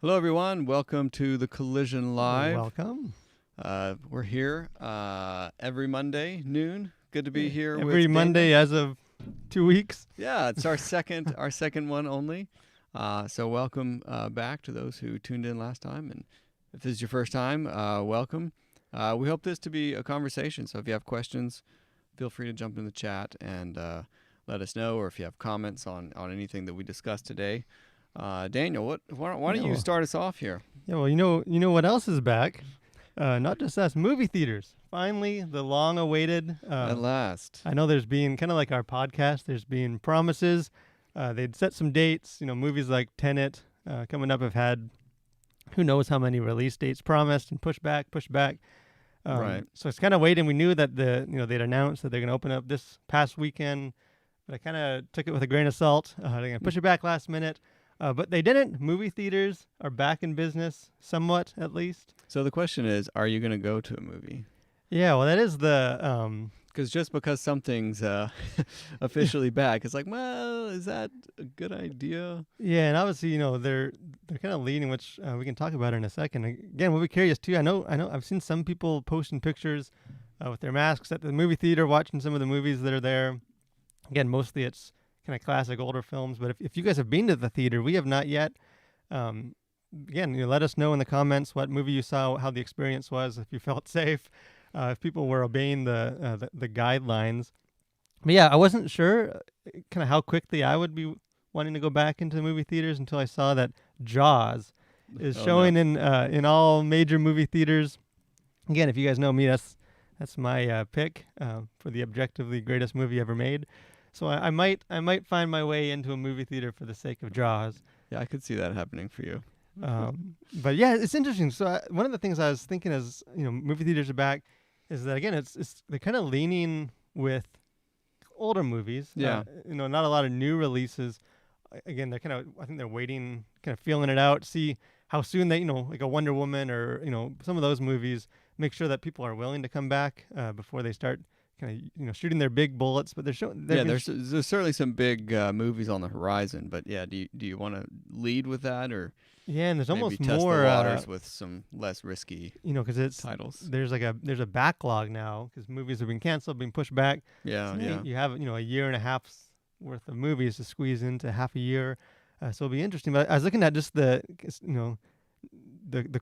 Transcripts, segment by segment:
Hello, everyone. Welcome to the Collision Live. Welcome. We're here every Monday noon. Good to be here Every with Monday Daniel. as of 2 weeks. Yeah, it's our second one only. So welcome back to those who tuned in last time, and if this is your first time, welcome. We hope this to be a conversation. So if you have questions, feel free to jump in the chat and let us know, or if you have comments on anything that we discussed today. Daniel, why don't you start us off here? Yeah, well, you know what else is back? Not just us, movie theaters. Finally, the long-awaited. At last. I know there's been kind of like our podcast. There's been promises. They'd set some dates. Movies like Tenet coming up have had who knows how many release dates promised and pushed back. Right. So it's kind of waiting. We knew that they'd announced that they're going to open up this past weekend, but I kind of took it with a grain of salt. They're going to push it back last minute. But they didn't. Movie theaters are back in business, somewhat at least. So the question is, are you going to go to a movie? Yeah, well, that is the... Because just because something's officially back, it's like, well, is that a good idea? Yeah, and obviously, they're kind of leading, which we can talk about in a second. Again, we'll be curious, too. I know I've seen some people posting pictures with their masks at the movie theater, watching some of the movies that are there. Again, mostly it's kind of classic older films, but if you guys have been to the theater, we have not yet. Again, let us know in the comments what movie you saw, how the experience was, if you felt safe, if people were obeying the guidelines. But yeah, I wasn't sure kind of how quickly I would be wanting to go back into the movie theaters until I saw that Jaws is showing in all major movie theaters. Again, if you guys know me, that's my pick for the objectively greatest movie ever made. So I might find my way into a movie theater for the sake of Jaws. Yeah, I could see that happening for you. But yeah, it's interesting. So one of the things I was thinking as movie theaters are back is that again it's they're kind of leaning with older movies. Yeah. Not a lot of new releases. Again, I think they're waiting, kind of feeling it out, see how soon they like a Wonder Woman or some of those movies, make sure that people are willing to come back before they start kind of shooting their big bullets. But there's certainly some big movies on the horizon, but yeah, do you want to lead with that, or and there's maybe almost test more the waters with some less risky because it's titles? There's a backlog now because movies have been canceled, been pushed back. Yeah. You have a year and a half's worth of movies to squeeze into half a year, so it'll be interesting. But I was looking at just the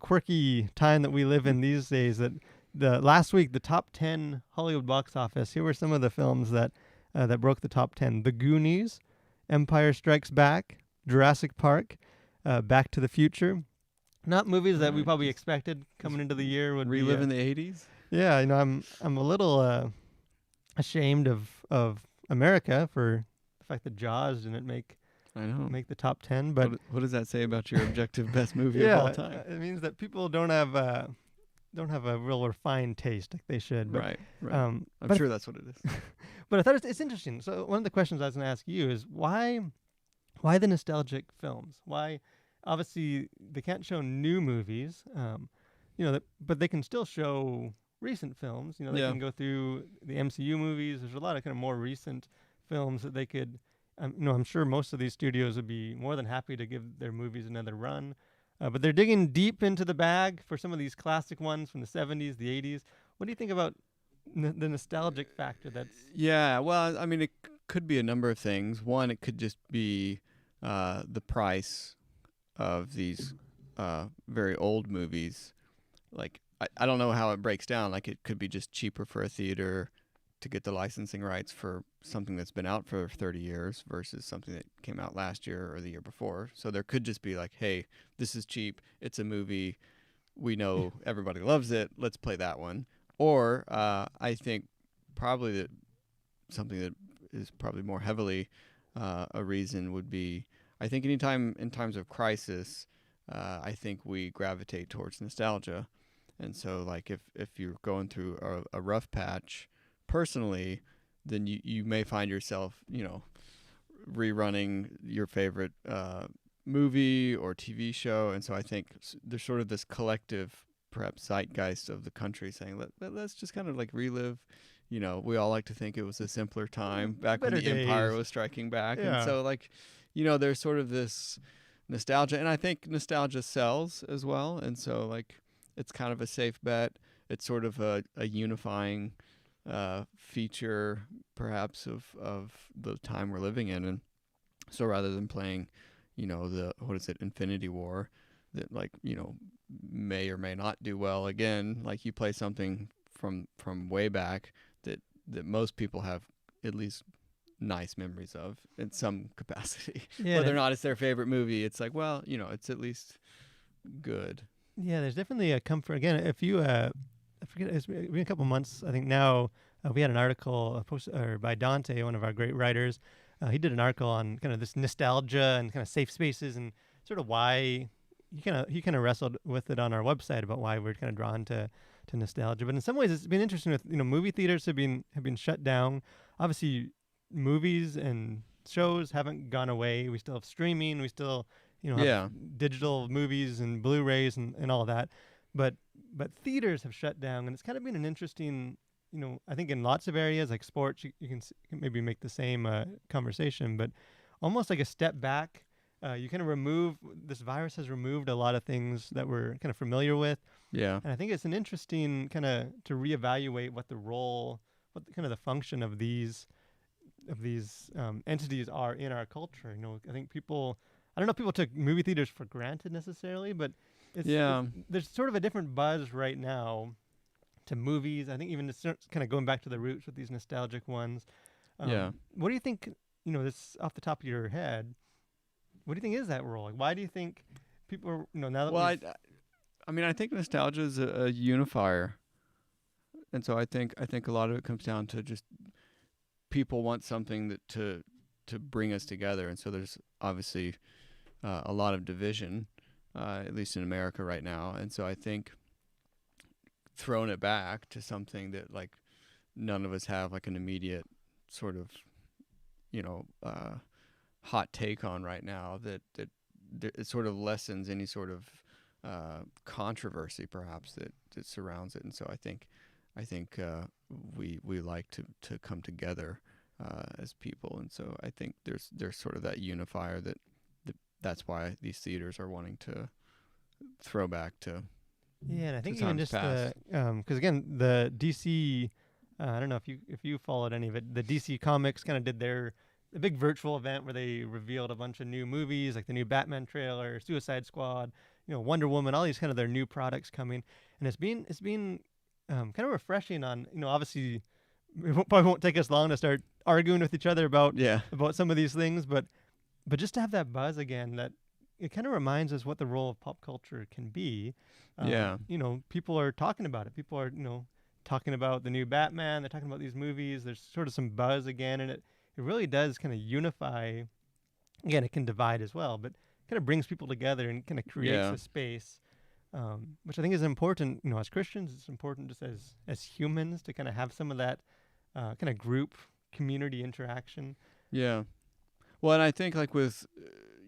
quirky time that we live in these days. That the last week, the top 10 Hollywood box office. Here were some of the films that broke the top 10: The Goonies, Empire Strikes Back, Jurassic Park, Back to the Future. Not movies that we probably expected coming into the year. Would reliving the 80s. Yeah, I'm a little ashamed of America for the fact that Jaws didn't make the top 10. But what does that say about your objective best movie of all time? It means that people don't have a real refined taste like they should. But, right. I'm sure that's what it is. But I thought it's interesting. So one of the questions I was going to ask you is why the nostalgic films? Why? Obviously, they can't show new movies, but they can still show recent films. They can go through the MCU movies. There's a lot of kind of more recent films that they could. I'm sure most of these studios would be more than happy to give their movies another run. But they're digging deep into the bag for some of these classic ones from the 70s, the 80s. What do you think about the nostalgic factor? Yeah, well, I mean, it could be a number of things. One, it could just be the price of these very old movies. Like, I don't know how it breaks down. Like, it could be just cheaper for a theater to get the licensing rights for something that's been out for 30 years versus something that came out last year or the year before. So there could just be like, hey, this is cheap. It's a movie. We know everybody loves it. Let's play that one. Or I think probably that something that is probably more heavily a reason would be, I think anytime in times of crisis, I think we gravitate towards nostalgia. And so like if you're going through a rough patch personally, then you may find yourself, rerunning your favorite movie or TV show. And so I think there's sort of this collective, perhaps, zeitgeist of the country saying, let's just kind of like relive. We all like to think it was a simpler time back when the Empire was striking back. Yeah. And so like, there's sort of this nostalgia, and I think nostalgia sells as well, and so like it's kind of a safe bet. It's sort of a unifying feature, perhaps, of the time we're living in, and so rather than playing, the what is it, Infinity War, that like may or may not do well again, like you play something from way back that most people have at least nice memories of in some capacity. Yeah, Whether or not it's their favorite movie, it's like, well, it's at least good. yeah. There's definitely a comfort. Again, if you, I forget, it's been a couple months. I think now we had an article by Dante, one of our great writers. He did an article on kind of this nostalgia and kind of safe spaces and sort of why he kind of wrestled with it on our website about why we're kind of drawn to nostalgia. But in some ways, it's been interesting with movie theaters have been shut down. Obviously, movies and shows haven't gone away. We still have streaming. We still have Yeah. digital movies and Blu-rays and all that. But theaters have shut down, and it's kind of been an interesting. I think in lots of areas like sports, you can maybe make the same conversation, but almost like a step back. You kind of this virus has removed a lot of things that we're kind of familiar with, Yeah. and I think it's an interesting kind of to reevaluate what the role, what kind of the function of these entities are in our culture. I think I don't know if people took movie theaters for granted necessarily, but Yeah. there's sort of a different buzz right now to movies. I think even it's kind of going back to the roots with these nostalgic ones. Yeah. What do you think? This off the top of your head. What do you think is that role? Like, why do you think people are, now that Well, I mean, I think nostalgia is a unifier, and so I think a lot of it comes down to just people want something that to bring us together, and so there's obviously a lot of division, at least in America right now, and so I think throwing it back to something that like none of us have like an immediate sort of hot take on right now that it sort of lessens any sort of controversy perhaps that surrounds it, and so I think we like to come together as people, and so I think there's sort of that unifier that's why these theaters are wanting to throw back to Yeah, and I think to even times just past. because again, the DC, I don't know if you followed any of it. The DC Comics kind of did a big virtual event where they revealed a bunch of new movies, like the new Batman trailer, Suicide Squad, Wonder Woman, all these kind of their new products coming, and it's been kind of refreshing. Obviously, probably won't take us long to start arguing with each other about Yeah. some of these things, but just to have that buzz again, that it kind of reminds us what the role of pop culture can be. Yeah. People are talking about it. People are, talking about the new Batman. They're talking about these movies. There's sort of some buzz again, and it really does kind of unify. Again, it can divide as well, but kind of brings people together and kind of creates Yeah. a space, which I think is important. As Christians, it's important just as humans to kind of have some of that kind of group community interaction. Yeah. Well, and I think like with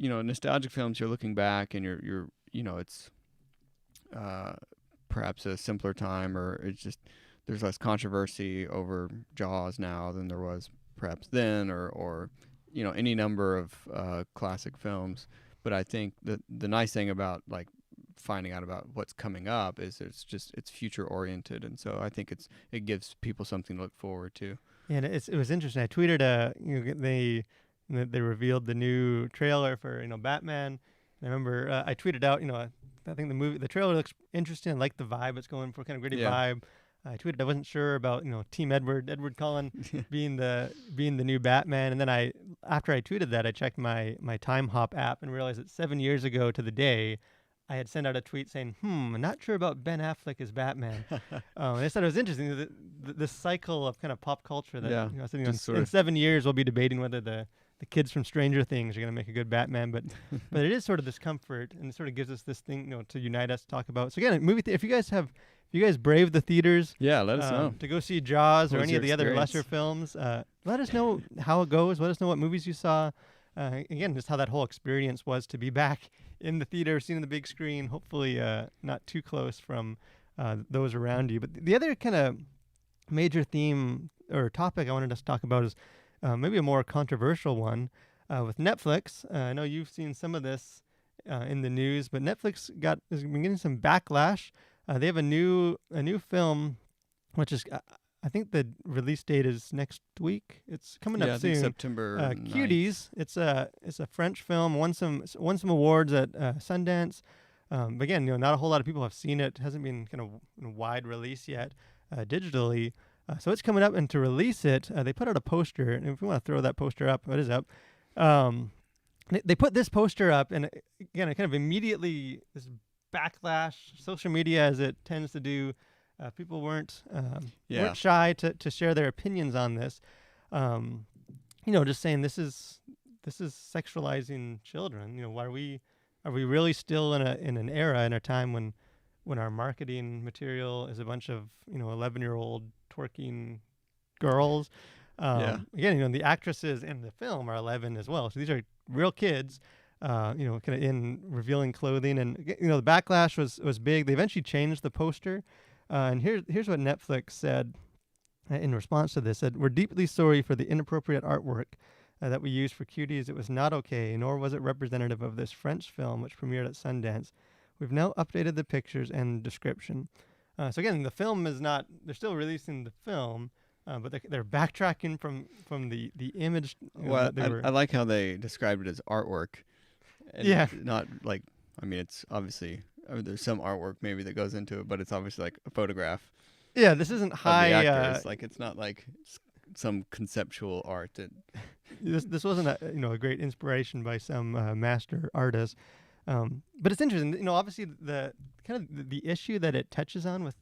nostalgic films, you're looking back and you're it's uh, perhaps a simpler time, or it's just there's less controversy over Jaws now than there was perhaps then, or any number of classic films. But I think the nice thing about like finding out about what's coming up is it's future oriented, and so I think it gives people something to look forward to. Yeah, and it was interesting. I tweeted they revealed the new trailer for Batman. And I remember I tweeted out I think the trailer looks interesting. I like the vibe it's going for, kind of gritty Yeah. vibe. I tweeted I wasn't sure about Team Edward Cullen being the new Batman, and then after I tweeted that I checked my Time Hop app and realized that 7 years ago to the day I had sent out a tweet saying, I'm not sure about Ben Affleck as Batman. And I thought it was interesting, this cycle of kind of pop culture that, Yeah. I said, Just sort in of 7 years we'll be debating whether the kids from Stranger Things are going to make a good Batman. But it is sort of this comfort, and it sort of gives us this thing, to unite us, to talk about. So again, if you guys brave the theaters yeah. Let us know. to go see Jaws What or was any your of the other experience? lesser films, let us know how it goes. Let us know what movies you saw. Again, just how that whole experience was to be back in the theater, seeing the big screen, hopefully not too close from those around you. But the other kind of major theme or topic I wanted us to talk about is maybe a more controversial one with Netflix. I know you've seen some of this in the news, but Netflix has been getting some backlash. They have a new film, which is I think the release date is next week. It's coming up Yeah, I think soon. September 9th. Cuties. It's a French film. Won some awards at Sundance. But again, not a whole lot of people have seen it. It hasn't been kind of wide release yet digitally. So it's coming up, and to release it, they put out a poster. And if you want to throw that poster up, it is up. They put this poster up, and again, it kind of immediately this backlash, social media as it tends to do. People weren't shy to share their opinions on this. Just saying this is sexualizing children. Why are we really still in an era in our time when our marketing material is a bunch of 11-year-old twerking girls? Again, the actresses in the film are 11 as well, so these are real kids. Kind of in revealing clothing, and the backlash was big. They eventually changed the poster. And here's what Netflix said in response to this. Said, "We're deeply sorry for the inappropriate artwork that we used for Cuties. It was not okay, nor was it representative of this French film, which premiered at Sundance. We've now updated the pictures and description." So again, the film is not. They're still releasing the film, but they're backtracking from the image. Well, I like how they described it as artwork. And Yeah. Not like, I mean, it's obviously, there's some artwork maybe that goes into it, but it's obviously like a photograph Yeah, this isn't of high. the actors. Like, it's not like some conceptual art that. This wasn't a great inspiration by some master artist. But it's interesting. Obviously the kind of the issue that it touches on with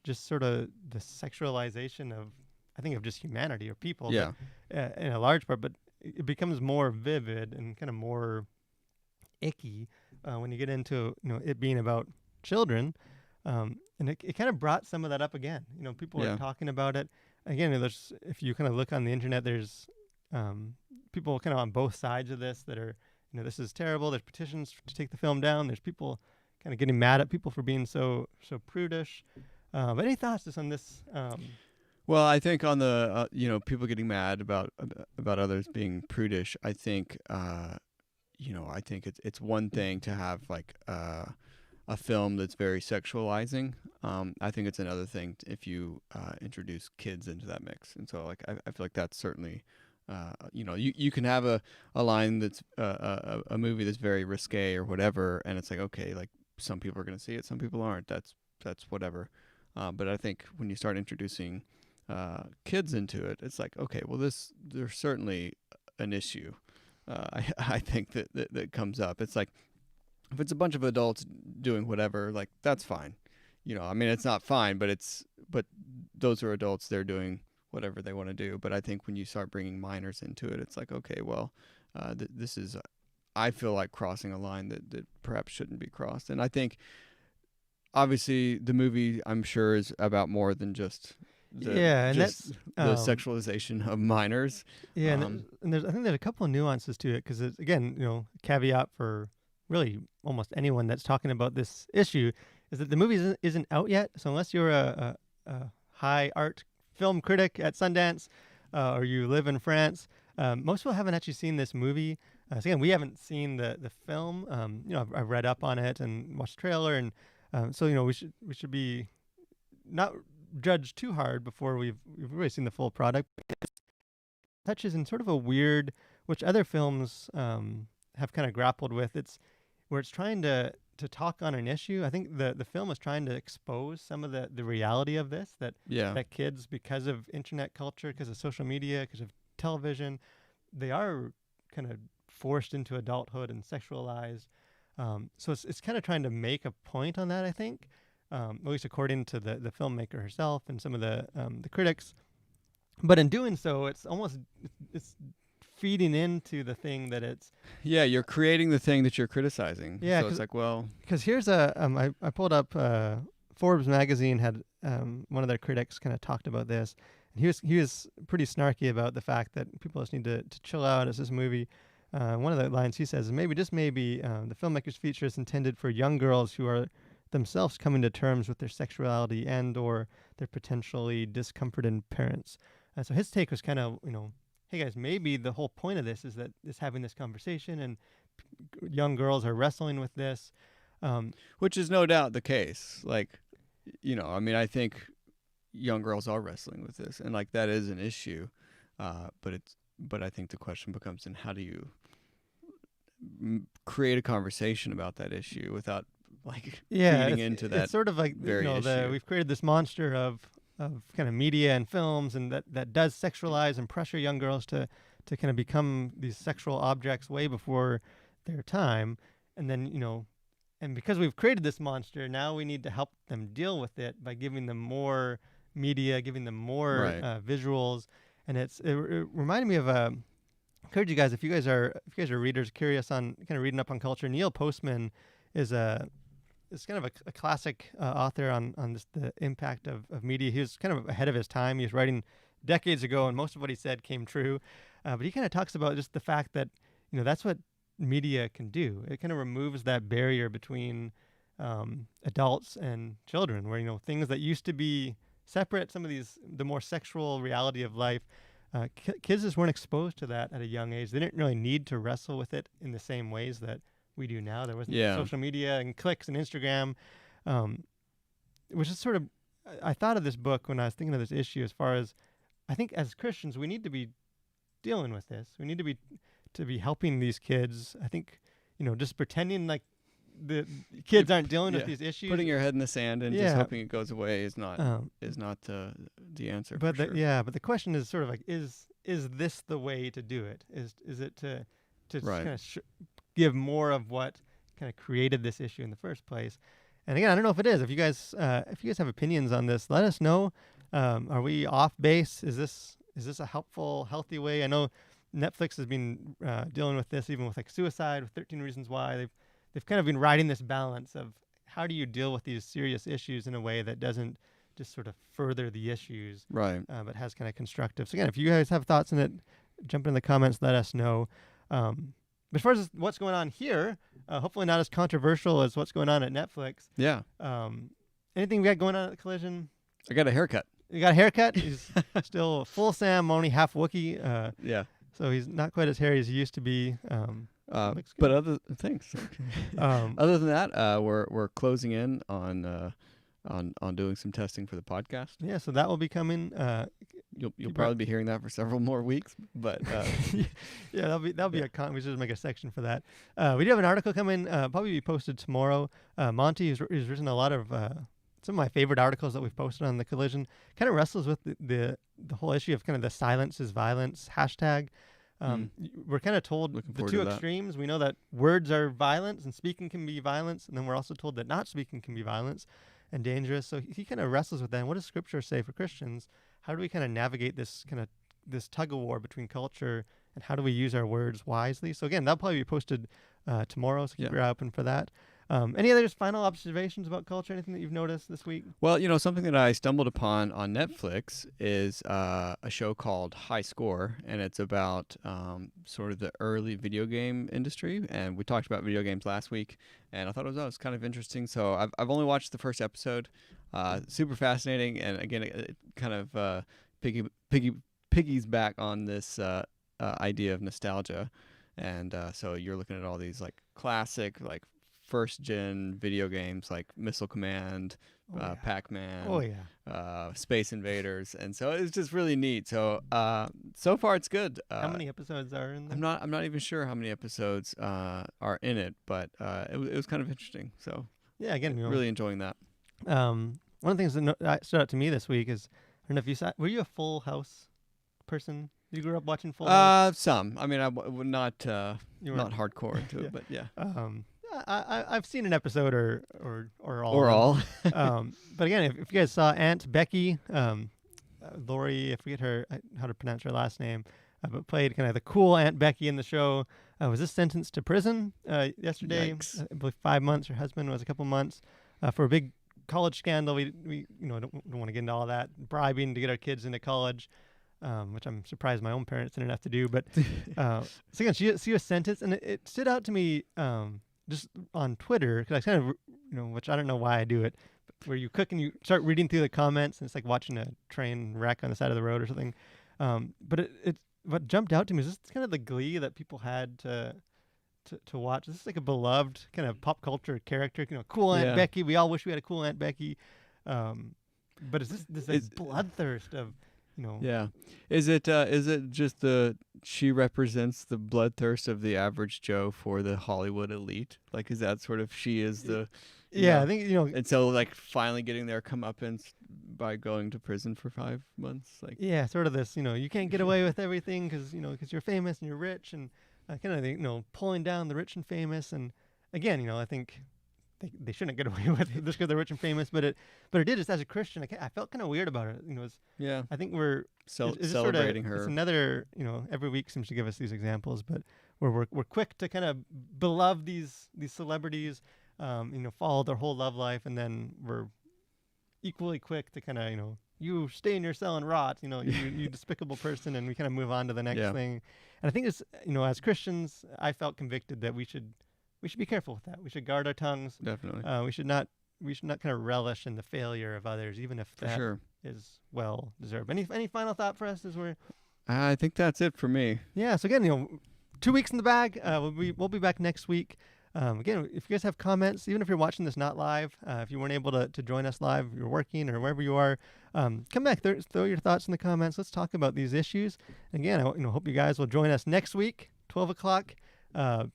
just sort of the sexualization of, I think, of just humanity or people. Yeah. But, in a large part, but it becomes more vivid and kind of more icky when you get into it being about children, and it kind of brought some of that up again. People are talking about it again. If you kind of look on the internet, there's people kind of on both sides of this that are this is terrible. There's petitions to take the film down. There's people kind of getting mad at people for being so prudish. But any thoughts just on this? Well, I think on the people getting mad about others being prudish. I think I think it's one thing to have like a film that's very sexualizing. I think it's another thing if you introduce kids into that mix. And so like I feel like that's certainly you can have a line that's a movie that's very risque or whatever, and it's like, okay, like some people are going to see it, some people aren't. That's whatever. But I think when you start introducing kids into it, it's like, okay, well, there's certainly an issue. I think that comes up. It's like, if it's a bunch of adults doing whatever, like, that's fine. I mean, it's not fine, but those are adults. They're doing whatever they want to do. But I think when you start bringing minors into it, it's like, okay, well, this is, I feel like crossing a line that perhaps shouldn't be crossed. And I think, obviously, the movie, I'm sure, is about more than just the sexualization of minors. Yeah, and I think there's a couple of nuances to it, because again, caveat for really almost anyone that's talking about this issue is that the movie isn't out yet. So unless you're a high art film critic at Sundance or you live in France, most people haven't actually seen this movie. So again, we haven't seen the film. I've read up on it and watched the trailer, and so we should be not judge too hard before we've really seen the full product. It touches in sort of a weird, which other films have kind of grappled with. It's where it's trying to talk on an issue. I think the film is trying to expose some of the reality of this, that kids, because of internet culture, because of social media, because of television, they are kind of forced into adulthood and sexualized. So it's kind of trying to make a point on that, I think. At least according to the filmmaker herself and some of the critics. But in doing so, it's feeding into the thing that it's... Yeah, you're creating the thing that you're criticizing. Yeah, so it's like, well... Because here's I pulled up, Forbes magazine had one of their critics kind of talked about this. And he was pretty snarky about the fact that people just need to chill out as this movie. One of the lines he says is, maybe, just maybe, the filmmaker's feature is intended for young girls who are themselves coming to terms with their sexuality and or their potentially discomforted parents. And so his take was kind of, hey guys, maybe the whole point of this is that is having this conversation, and young girls are wrestling with this. Which is no doubt the case. Like, I mean, I think young girls are wrestling with this, and like that is an issue. But I think the question becomes, in how do you create a conversation about that issue without like Yeah, feeding into that it's sort of like very issue. we've created this monster of kind of media and films, and that does sexualize and pressure young girls to kind of become these sexual objects way before their time, and then and because we've created this monster, now we need to help them deal with it by giving them more media, giving them more Right. visuals, and it reminded me of encourage you guys, if you guys are readers curious on kind of reading up on culture. Neil Postman is kind of a classic author on this, the impact of media. He was kind of ahead of his time. He was writing decades ago, and most of what he said came true. But he kind of talks about just the fact that that's what media can do. It kind of removes that barrier between adults and children, where things that used to be separate, some of the more sexual reality of life. Kids just weren't exposed to that at a young age. They didn't really need to wrestle with it in the same ways that we do now. There wasn't social media and clicks and Instagram, which is sort of, I thought of this book when I was thinking of this issue, as far as I think as Christians we need to be dealing with this. We need to be helping these kids. I think just pretending like the kids aren't dealing with these issues. Putting your head in the sand and just hoping it goes away is not the answer. But for sure. But the question is sort of like, is this the way to do it? Is it to Right. kind of give more of what kind of created this issue in the first place? And again, I don't know if it is. If you guys have opinions on this, let us know. Are we off base? Is this a helpful, healthy way? I know Netflix has been dealing with this, even with like suicide, with 13 Reasons Why. They've kind of been riding this balance of how do you deal with these serious issues in a way that doesn't just sort of further the issues, Right. But has kind of constructive. So again, if you guys have thoughts on it, jump in the comments, let us know. But as far as what's going on here, hopefully not as controversial as what's going on at Netflix. Yeah. Anything we got going on at the Collision? I got a haircut. You got a haircut? He's still full Sam, only half Wookiee. Yeah. So he's not quite as hairy as he used to be. But thanks. Other than that, we're closing in on doing some testing for the podcast. Yeah, so that will be coming. You'll probably be hearing that for several more weeks, but yeah, that'll be we should make a section for that. We do have an article coming, probably be posted tomorrow. Monty has written a lot of some of my favorite articles that we've posted on the Collision. Kind of wrestles with the whole issue of kind of the silence is violence hashtag. We're kind of told the two extremes. We know that words are violence and speaking can be violence, and then we're also told that not speaking can be violence and dangerous. So he kind of wrestles with that. And what does Scripture say for Christians? How do we kind of navigate this tug of war between culture, and how do we use our words wisely? So again, that'll probably be posted tomorrow, so keep your eye open for that. Any other final observations about culture? Anything that you've noticed this week? Well, something that I stumbled upon on Netflix is a show called High Score, and it's about sort of the early video game industry. And we talked about video games last week, and I thought it was kind of interesting. So I've only watched the first episode. Super fascinating, and again, it kind of piggies back on this idea of nostalgia. And so you're looking at all these like classic like first gen video games like Missile Command, Pac-Man, Space Invaders, and so it's just really neat. So so far it's good. How many episodes are in there? I'm not even sure how many episodes are in it, but it was kind of interesting. So yeah, again, really enjoying that. One of the things that stood out to me this week is, I don't know if you saw, were you a Full House person? You grew up watching Full House? Some. I mean, I would not hardcore into it, but yeah. I've seen an episode or all. Or all. But again, if you guys saw Aunt Becky, Lori, I forget how to pronounce her last name, but played kind of the cool Aunt Becky in the show. Was this sentenced to prison yesterday? Yikes. I believe 5 months. Her husband was a couple months for a big college scandal. We don't want to get into all that, bribing to get our kids into college. Which I'm surprised my own parents didn't have to do. But so again, she was sentenced, and it stood out to me just on Twitter, because I kind of, which I don't know why I do it, but where you cook and you start reading through the comments, and it's like watching a train wreck on the side of the road or something. But it what jumped out to me is just kind of the glee that people had to to watch. This is like a beloved kind of pop culture character. Cool Aunt Yeah. Becky. We all wish we had a cool Aunt Becky. Um, but it's this like Is bloodthirst of, Yeah. Is it just she represents the bloodthirst of the average Joe for the Hollywood elite? Like, is that sort of she is the yeah. I think and so like finally getting their comeuppance by going to prison for 5 months? Like, yeah, sort of this. You can't get away with everything because you're famous and you're rich, and kind of pulling down the rich and famous. And again, I think they shouldn't get away with it just because they're rich and famous, but it did. Just as a Christian, I felt kind of weird about it. yeah, I think we're it's celebrating It's her. another, every week seems to give us these examples, but we're quick to kind of beloved these celebrities, follow their whole love life, and then we're equally quick to kind of you stay in your cell and rot, you despicable person, and we kind of move on to the next Yeah. thing. And I think it's as Christians, I felt convicted that we should be careful with that. We should guard our tongues. Definitely. We should not kind of relish in the failure of others, even if For that sure. is well deserved. Any final thought for us as we're I think that's it for me. yeah. So again, 2 weeks in the bag. We'll be back next week. Again, if you guys have comments, even if you're watching this not live, if you weren't able to join us live, you're working or wherever you are, come back, throw your thoughts in the comments. Let's talk about these issues. Again, I hope you guys will join us next week, 12 o'clock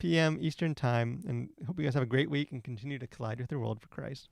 p.m. Eastern time, and hope you guys have a great week and continue to collide with your world for Christ.